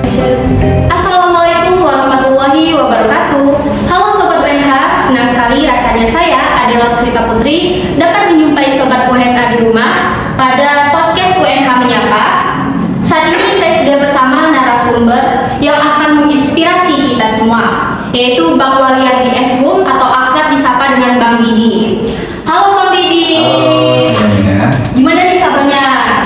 Assalamualaikum warahmatullahi wabarakatuh. Halo Sobat UNH, senang sekali rasanya saya Adela Surita Putri dapat menjumpai Sobat UNH di rumah pada podcast UNH Menyapa. Saat ini saya sudah bersama narasumber yang akan menginspirasi kita semua, yaitu Bang Waliardi S.Hum atau akrab disapa dengan Bang Didi. Halo Bang Didi. Halo, gimana nih kabarnya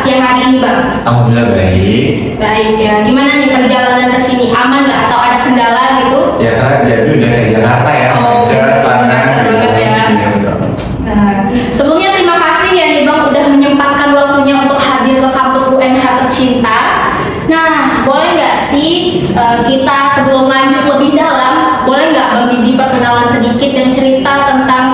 siang hari ini Bang? Alhamdulillah baik. Baik ya, gimana nih perjalanan ke sini? Aman nggak atau ada kendala gitu? Ya karena jadi udah kayak Jakarta ya, macet banget ya. Iya betul. Sebelumnya terima kasih ya nih Bang udah menyempatkan waktunya untuk hadir ke kampus UNH tercinta. Nah, boleh nggak sih kita sebelum lanjut lebih dalam, boleh nggak Bang Didi perkenalan sedikit dan cerita tentang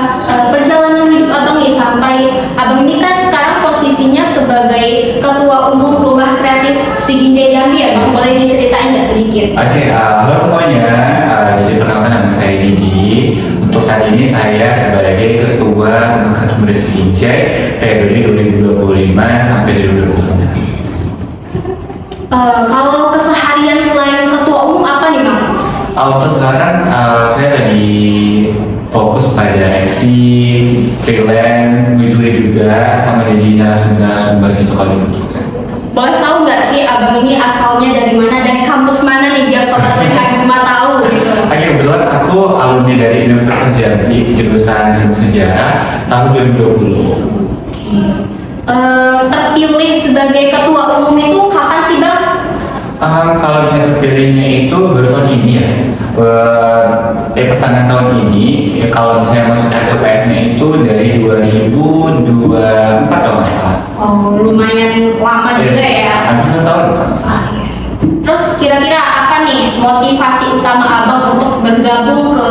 perjalanan hidup Abang nih sampai Abang ini kan sekarang posisinya sebagai Ketua Umum Rumah Kreatif Siginjai Jambi ya Bang, boleh diceritain nggak sedikit? Oke, halo semuanya. Jadi perkenalkan nama saya Didi. Untuk saat ini saya sebagai Ketua Rumah Kreatif Muda Siginjai periode 2025 sampai 2025. Kalau keseharian selain Ketua Umum apa nih Bang? Untuk sekarang saya lagi fokus pada MC, freelance, ngejuri juga, sama jadi narasumber gitu kalau dibutuhkan. Boleh tahu nggak sih Abang ini asalnya dari mana, dari kampus mana nih biar Sobat UNH di rumah tahu gitu? Oke, kebetulan aku alumni dari Universitas Jambi jurusan Ilmu Sejarah tahun 2020. Terpilih sebagai Ketua Umum itu kapan sih Bang? Kalau bisa terpilihnya itu baru tahun ini ya, pertengahan tahun ini. Kalau misalnya masuk KPS-nya itu dari 2024 kalau nggak salah. Oh, lumayan lama juga ya. Hampir 1 tahun kalau nggak salah. Terus kira-kira apa nih motivasi utama Abang untuk bergabung ke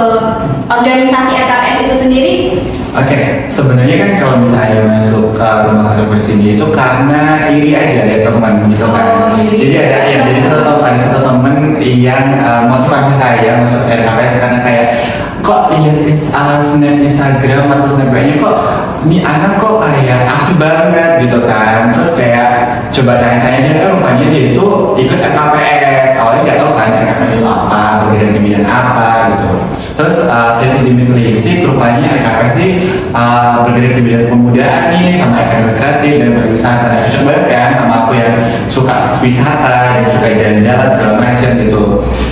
organisasi RKPS itu sendiri? Oke, sebenarnya kan kalau misalnya masuk ke rumah kreatif sini itu karena iri aja ya teman gitu kan. Jadi jadi ada satu teman yang motivasi saya masuk RKPS karena kayak kok lihat snap Instagram atau snapnya kok ini anak kok kayak aktif banget gitu kan. Terus kayak coba tanya-tanya dia, rupanya dia itu ikut RKPS. Awalnya nggak tahu kan RKPS itu apa, bergerak di bidang apa gitu. Terus dari dimiliki rupanya RKPS ini bergerak di bidang kepemudaan nih, sama ekonomi kreatif dan pariwisata. Nah, cocok banget kan sama aku yang suka wisata dan suka jalan-jalan segala macam gitu.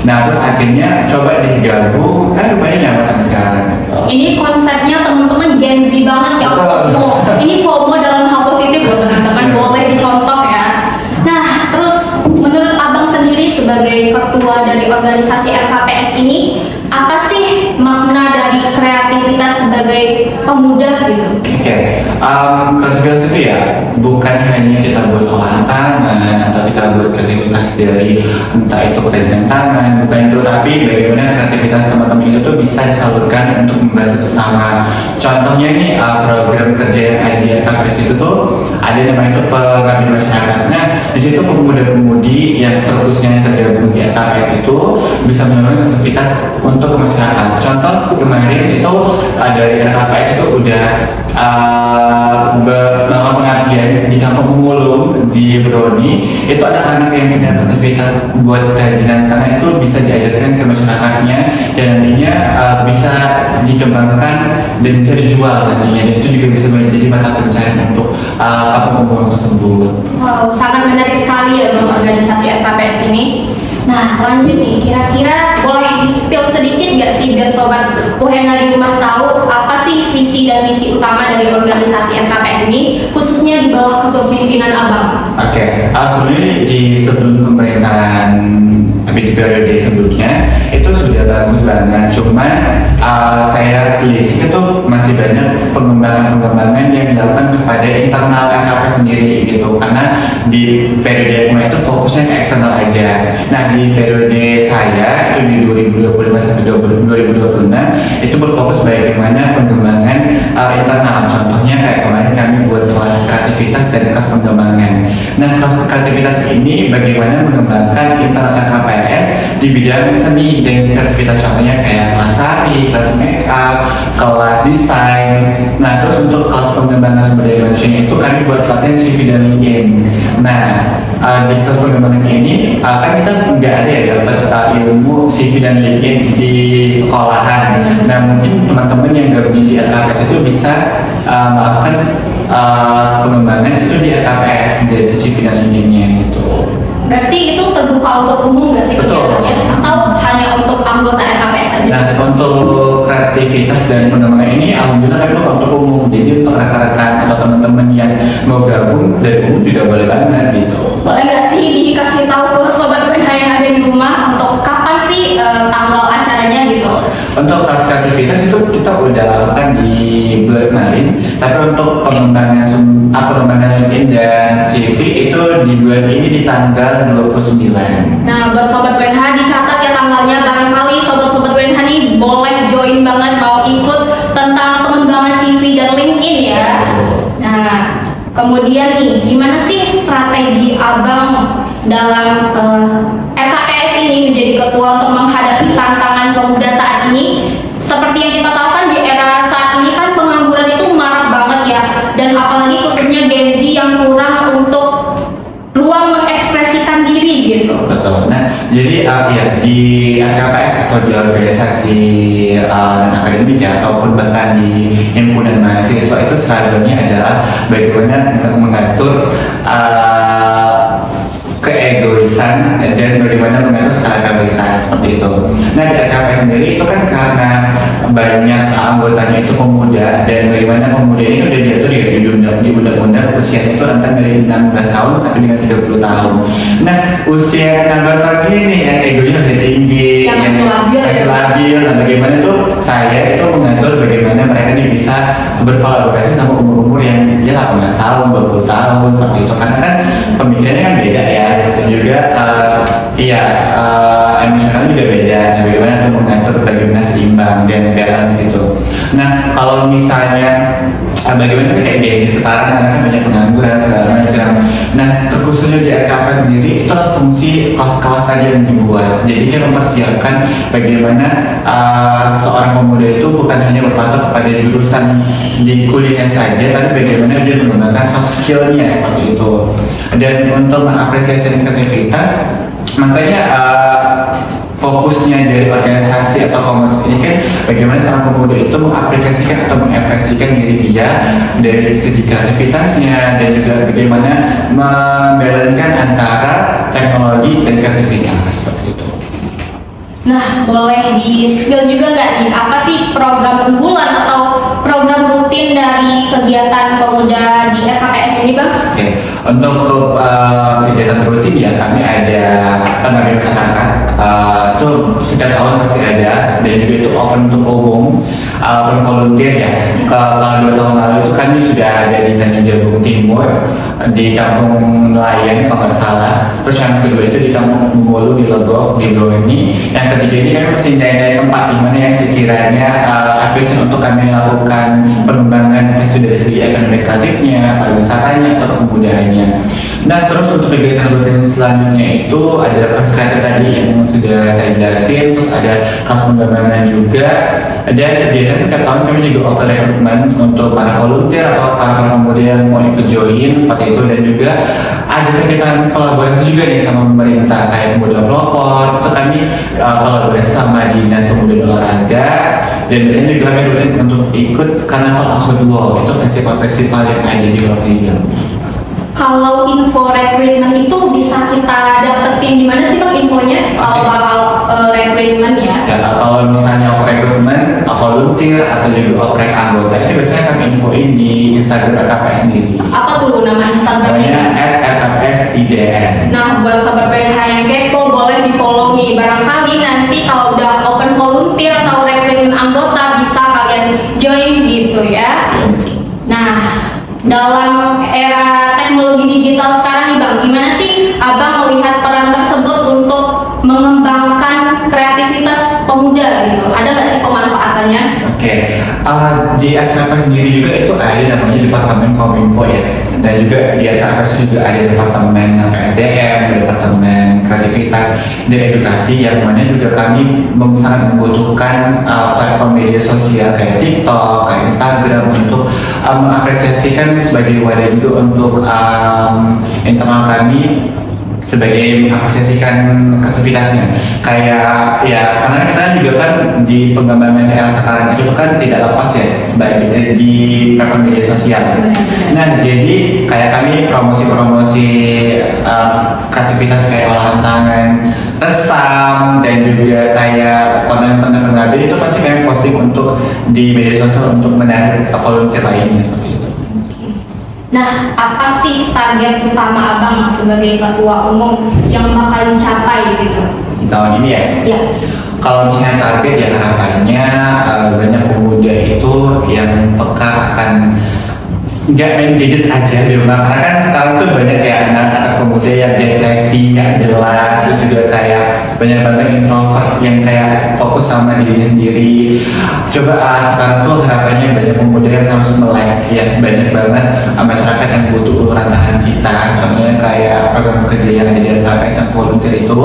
Nah terus akhirnya coba digabung, rupanya nyaman sampai sekarang gitu. Ini konsepnya teman-teman Gen Z banget ya, FOMO. Ini FOMO dalam hal positif loh teman-teman, boleh dicontoh ya. Nah terus menurut Abang sendiri sebagai ketua dari organisasi RKPS ini, apa sih makna dari kreativitas sebagai pemuda gitu? Kreativitas itu ya bukan hanya kita buat olahan tangan atau kita buat kreativitas dari entah itu kerajinan tangan, bukan itu, tapi bagaimana kreativitas teman-teman itu tuh bisa disalurkan untuk membantu sesama. Contohnya nih program kerja yang ada di RKPS itu tuh ada namanya itu pengabdian masyarakat. Nah di situ pemuda-pemudi yang terkhususnya tergabung di RKPS itu bisa melakukan aktivitas untuk masyarakat. Contoh kemarin itu dari RKPS itu udah melakukan pengabdian di Kampung Pemulung di Broni. Itu anak-anak yang punya aktivitas buat kerajinan tangan itu bisa diajarkan ke masyarakatnya dan nantinya bisa dikembangkan dan bisa dijual nantinya, dan itu juga bisa menjadi mata pencarian untuk Kampung Pemulung tersebut. Wow, sangat menarik sekali ya Bang organisasi RKPS ini. Nah lanjut nih, kira-kira boleh di-spill sedikit nggak sih biar Sobat UNH di rumah tahu apa sih visi dan misi utama dari organisasi RKPS ini, khususnya di bawah kepemimpinan Abang? Oke, sebenarnya di sebelum pemerintahan di periode sebelumnya itu sudah bagus banget, cuman saya telisik itu masih banyak pengembangan yang dilakukan kepada internal RKPS sendiri gitu, karena di periode kemarin itu fokusnya ke eksternal aja. Nah di periode saya itu di 2025 sampai 2026 itu berfokus bagaimana pengembangan internal. Contohnya kayak kemarin kami buat kelas kreativitas dan kelas pengembangan. Nah kelas kreativitas ini bagaimana mengembangkan internal RKPS di bidang seni dan kreativitas, contohnya kayak kelas tari, kelas make up, kelas desain. Nah terus untuk kelas pengembangan sumber daya manusia itu kami buat pelatihan CV dan LinkedIn. Nah di kelas pengembangan ini kan kita nggak ada ya dapat ilmu CV dan LinkedIn di sekolahan. Nah mungkin teman-teman yang gabung di LKPS itu bisa melakukan pengembangan itu di LKPS dari CV dan LinkedIn-nya gitu. Berarti itu terbuka untuk umum nggak sih kegiatannya? Atau hanya untuk anggota RKPS saja? Nah, untuk kreativitas dan pengembangan ini alhamdulillah kan bukan untuk umum. Jadi untuk rekan-rekan atau teman-teman yang mau gabung dari umum juga boleh banget gitu. Boleh nggak sih dikasih tahu ke sobat UNH yang ada di rumah untuk kapan sih tanggal acaranya gitu? Untuk kelas kreativitas itu kita udah lakukan di bulan kemarin, tapi untuk pengembangan LinkedIn dan CV itu di bulan ini di tanggal 29. Nah, buat sobat UNH dicatat ya tanggalnya, barangkali sobat-sobat UNH nih boleh join banget mau ikut tentang pengembangan CV dan LinkedIn ya. Nah, kemudian nih, gimana sih strategi Abang dalam RKPS ini menjadi ketua untuk menghadapi tantangan pemuda saat ini? Seperti yang kita tahu kan di era saat ini kan pengangguran itu marak banget ya, dan apalagi khususnya Gen Z yang kurang untuk ruang mengekspresikan diri gitu. Betul. Nah, jadi ya di RKPS atau di organisasi dan akademik ya, ataupun bahkan di himpunan mahasiswa itu selalunya adalah bagaimana mengatur keegoisan dan bagaimana mengatur skala seperti itu. Nah di RKPS sendiri itu kan karena banyak anggotanya itu pemuda, dan bagaimana pemuda ini udah diatur ya di undang-undang usianya itu rentang dari 16 tahun sampai dengan 30 tahun. Nah usia 16 tahun ini nih yang egonya masih tinggi, yang masih labil. Nah bagaimana tuh saya itu mengatur bagaimana mereka ini bisa berkolaborasi sama umur-umur yang ya 18 tahun, 20 tahun seperti itu, karena kan pemikirannya kan beda ya, dan juga emosionalnya juga beda. Nah, bagaimana untuk mengatur bagaimana seimbang dan balance gitu. Nah kalau misalnya bagaimana sih kayak Gen Z sekarang, karena kan banyak pengangguran segala macam. Nah terkhususnya di RKP sendiri itu fungsi kelas-kelas tadi yang dibuat. Jadi kita mempersiapkan bagaimana seorang pemuda itu bukan hanya berpatok pada jurusan di kuliah saja, tapi bagaimana dia menggunakan soft skill-nya seperti itu. Dan untuk mengapresiasi kreativitas, makanya fokusnya dari organisasi atau komunitas ini kan bagaimana seorang pemuda itu mengaplikasikan atau mengekspresikan diri dia dari sisi kreativitasnya, dan juga bagaimana membalancekan antara teknologi dan kreativitas seperti itu. Nah, boleh di-spill juga nggak nih, apa sih program unggulan atau program rutin dari kegiatan pemuda di RKPS ini, Bang? Oke, untuk kegiatan rutin ya kami ada pengabdian masyarakat, itu setiap tahun pasti ada, dan juga itu open untuk umum, open volunteer ya. Kalau 2 tahun lalu itu kami sudah ada di Tanjung Jabung Timur, di Kampung Nelayan kalau nggak salah. Terus yang kedua itu di Kampung Bumulu di Legok, di Broni. Yang ketiga ini kami masih cari tempat di mana yang sekiranya efisien untuk kami lakukan pengembangan itu dari segi ekonomi kreatifnya, pariwisatanya atau kemudahannya. Nah terus untuk kegiatan rutin selanjutnya itu ada kelas kreatif tadi yang sudah saya jelasin, terus ada kelas pengembangan juga, dan biasanya setiap tahun kami juga open rekrutmen untuk para volunteer atau para pemuda yang mau ikut join seperti itu. Dan juga ada kegiatan kolaborasi juga nih sama pemerintah kayak pemuda pelopor, itu kami kolaborasi sama dinas pemuda dan olahraga, dan biasanya juga kami rutin untuk ikut karnaval Angso 2, itu festival-festival yang ada di Provinsi Jambi. Kalau info rekrutmen itu bisa kita dapetin di mana sih, Bang, infonya? Kalau bakal rekrutmen ya? Ya, kalau misalnya rekrutmen, volunteer atau juga oprek anggota itu biasanya kami infoin di Instagram RKPS sendiri. Apa tuh nama Instagramnya? @RKPSIDN. Nah, buat sobat PNH yang kepo boleh di follow nih. Barangkali nanti kalau udah open volunteer atau rekrutmen anggota bisa kalian join gitu ya. Nah, dalam era teknologi digital sekarang nih, Bang, gimana sih Abang melihat peran tersebut untuk mengembangkan kreativitas pemuda gitu? Ada nggak sih pemanfaatannya? Oke, di RKPS sendiri juga itu ada namanya Departemen Kominfo ya, dan juga di RKPS juga ada Departemen PSDM, Departemen Kreativitas dan Edukasi, yang mana juga kami sangat membutuhkan platform media sosial kayak TikTok, kayak Instagram untuk mengapresiasikan sebagai wadah juga untuk internal kami sebagai mengapresiasikan aktivitasnya. Kayak ya karena kita juga kan di pengembangan era sekarang itu kan tidak lepas ya sebagai di platform media sosial. Nah jadi kayak kami promosi-promosi aktivitas kayak olahan tangan, resam, dan juga kayak konten-konten berlabel itu pasti kami posting untuk di media sosial untuk menarik volunteer lainnya seperti itu. Nah, apa sih target utama Abang sebagai ketua umum yang bakal dicapai gitu? Di tahun ini ya? Iya. Kalau misalnya target ya harapannya banyak pemuda itu yang peka akan nggak main gadget aja di rumah, karena kan sekarang tuh banyak ya anak-anak pemuda yang depresi nggak jelas, terus juga kayak banyak banget introvert yang kayak fokus sama dirinya sendiri. Coba sekarang tuh harapannya banyak pemuda yang harus melek ya, banyak banget masyarakat yang butuh uluran tangan kita, contohnya kayak program kerja yang ada di KPS yang volunteer itu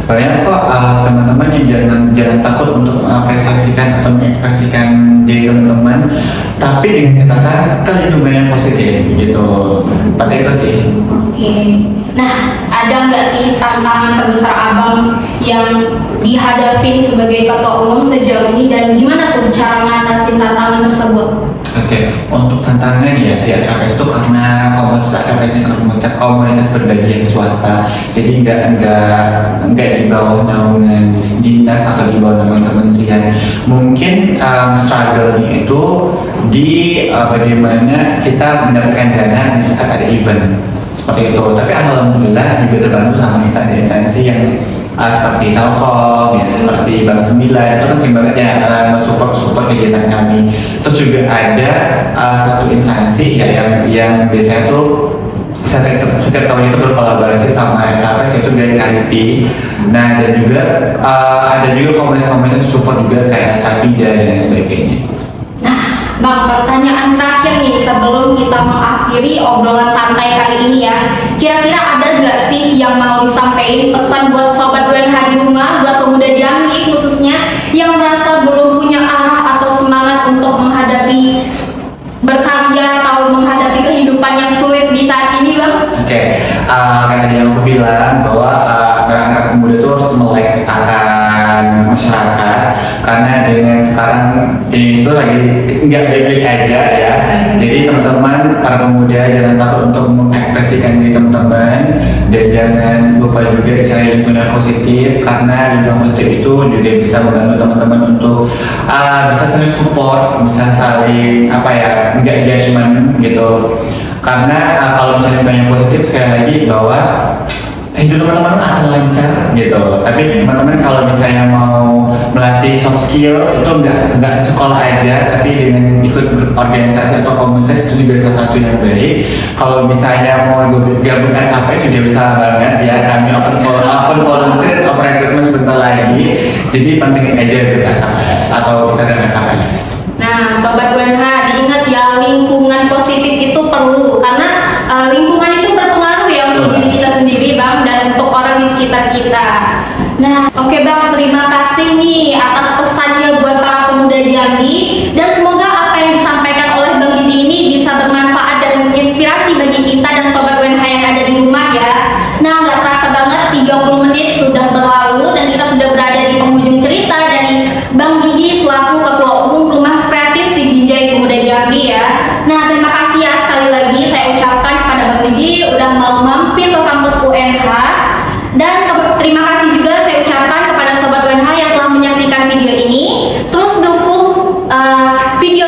banyak kok teman-teman yang jangan takut untuk mengapresiasikan atau mengekspresikan diri teman-teman, tapi dengan catatan kan lingkungan yang positif gitu. Pada itu sih. Oke. Nah, ada nggak sih tantangan terbesar Abang yang dihadapin sebagai ketua umum sejauh ini, dan gimana tuh cara ngatasin tantangan tersebut? Oke, untuk tantangan ya di KPS itu karena komunitas KPS ini komunitas berbagian swasta, jadi nggak di bawah naungan dinas atau di bawah naungan kementerian. Mungkin struggle-nya itu di bagaimana kita mendapatkan dana di saat ada event seperti itu. Tapi alhamdulillah juga terbantu sama instansi-instansi yang seperti Telkom, ya seperti Bank 9, itu kan sering banget ya support kegiatan kami. Terus juga ada satu instansi ya yang biasanya tuh setiap tahun itu berkolaborasi sama KPS, yaitu dari Kariti. Nah dan juga ada juga komunitas-komunitas support juga kayak Safida dan sebagainya. Bang, pertanyaan terakhir nih sebelum kita mengakhiri obrolan santai kali ini ya. Kira-kira ada nggak sih yang mau disampaikan pesan buat sobat WNH di rumah, buat pemuda Jambi khususnya yang merasa belum punya arah atau semangat untuk menghadapi berkarya atau menghadapi kehidupan yang sulit di saat ini, Bang? Oke, kayak tadi yang aku bilang bahwa anak-anak muda itu harus melek akan masyarakat, karena dengan sekarang ini itu lagi nggak baik-baik aja ya. Jadi teman-teman para pemuda jangan takut untuk mengekspresikan diri teman-teman, dan jangan lupa juga cari lingkungan positif, karena lingkungan positif itu juga bisa membantu teman-teman untuk bisa saling support, bisa saling nggak judgement gitu. Karena kalau misalnya lingkungan yang positif, sekali lagi bahwa hidup teman-teman akan lancar gitu. Tapi teman-teman kalau misalnya mau melatih soft skill itu nggak di sekolah aja, tapi dengan ikut berorganisasi atau komunitas itu juga salah satu yang baik. Kalau misalnya mau gabung KPS juga bisa banget ya, kami open volunteer, open recruitment sebentar lagi. Jadi pentingin aja dengan KPS atau bisa dengan KPS. Nah, sobat WNH, diingat ya, lingkungan positif itu perlu, karena lingkungan itu berpengaruh ya untuk diri kita sendiri, Bang, dan untuk orang di sekitar kita. Nah, oke Bang, terima kasih nih atas pesannya buat para pemuda Jambi, dan semoga apa yang disampaikan oleh Bang Didi ini bisa bermanfaat dan menginspirasi bagi kita dan sobat WNH yang ada di rumah ya. Nah, nggak terasa banget 30 menit sudah berlalu dan kita sudah berada di penghujung cerita dari Bang Didi selaku Ketua Umum Rumah Kreatif Sidinjai Pemuda Jambi ya. Nah, terima kasih ya sekali lagi saya ucapkan kepada Bang Didi udah mau mampir ke kampus UNH, dan terima kasih juga saya ucapkan kepada sobat UNH yang telah menyaksikan video ini. Terus dukung video